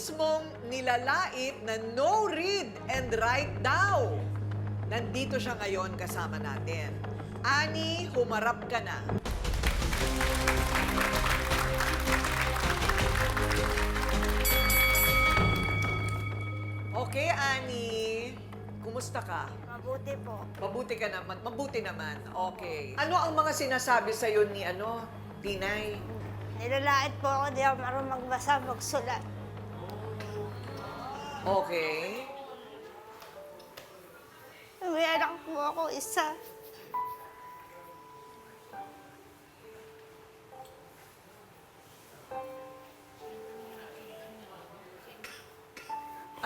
mismong nilalait na no read and write daw. Nandito siya ngayon kasama natin. Ani, humarap ka na. Okay, Ani. Kumusta ka? Mabuti po. Mabuti ka naman. Mabuti naman. Okay. Ano ang mga sinasabi sa'yo ni Tinay? Nilalait po ako, di ako marunong magbasa, magsulat. Okay. May anak po ako isa.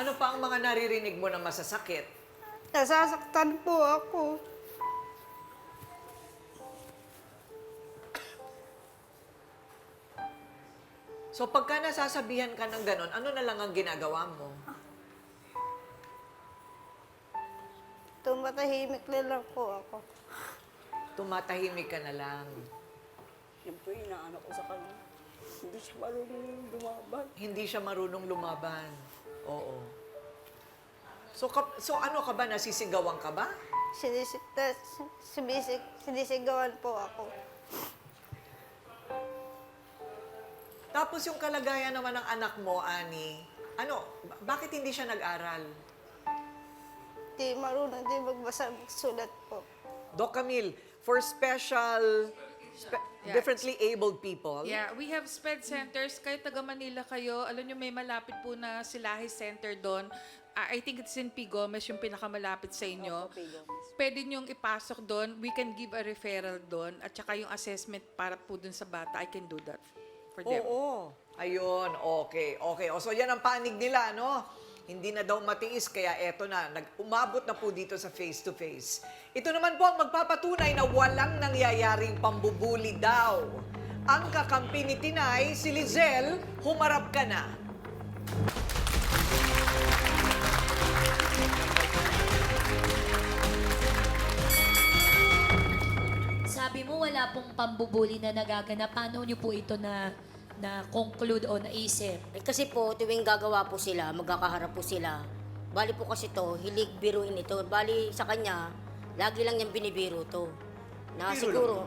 Ano pa ang mga naririnig mo na masasakit? Nasasaktan po ako. So pagka nasasabihan ka ng ganon, ano na lang ang ginagawa mo? Tumatahimik na lang po ako. Tumatahimik ka na lang. Siyempre, inaano ko sa kanya. Hindi siya marunong lumaban. Hindi siya marunong lumaban. Oo. So ano ka ba? Nasisigawan ka ba? Sinisigawan po ako. Tapos yung kalagayan naman ng anak mo, Ani, bakit hindi siya nag-aral? Di marunong din magbasa, magsulat po. Doc Camille, for differently abled people, Yeah, we have SPED centers. Kahit taga Manila kayo, alam nyo may malapit po na Silahi Center doon. I think it's in P. Gomez, yung pinakamalapit sa inyo. Pwede nyong ipasok doon. We can give a referral doon. At saka yung assessment para po doon sa bata, I can do that for them. Oo. Ayun, okay. Okay. O, so yan ang panig nila, no? Hindi na daw matiis, kaya eto na. Umabot na po dito sa face-to-face. Ito naman po ang magpapatunay na walang nangyayaring pambubuli daw. Ang kakampi ni Tinay, si Lizelle, humarap ka na. Sabi mo wala pong pambubuli na nagaganap. Paano niyo po ito na-conclude o naisip? Eh, kasi po, tuwing gagawa po sila, magkakaharap po sila. Bali po kasi to, hilig biruin ito. Bali sa kanya, lagi lang niyang binibiro to. Na siguro.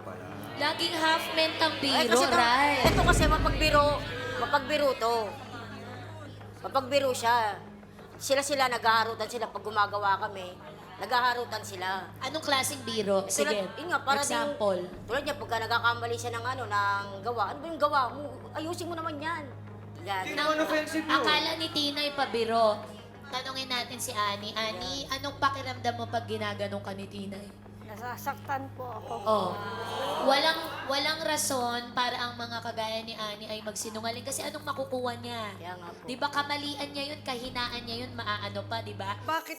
Laging half ment ang Ay, biro, kasi right? ito kasi mapagbiro to. Mapagbiro siya. Sila naghaharutan sila pag gumagawa kami. Naghaharutan sila. Anong klaseng biro? Sige, Yun nga, para example. Tulad niya, pagka nagkakamali siya ng gawa, ano ba yung gawa mo? Ayusin mo naman yan. Yan. Akala ni Tinay pabiro. Tanungin natin si Ani. Ani, anong pakiramdam mo pag ginaganong ka ni Tinay? Nasasaktan po ako. Oh. Walang rason para ang mga kagaya ni Ani ay magsinungaling kasi anong makukuha niya? Kaya nga po. 'Di ba kamalian niya 'yun, kahinaan niya 'yun, maaano pa, 'di ba? Bakit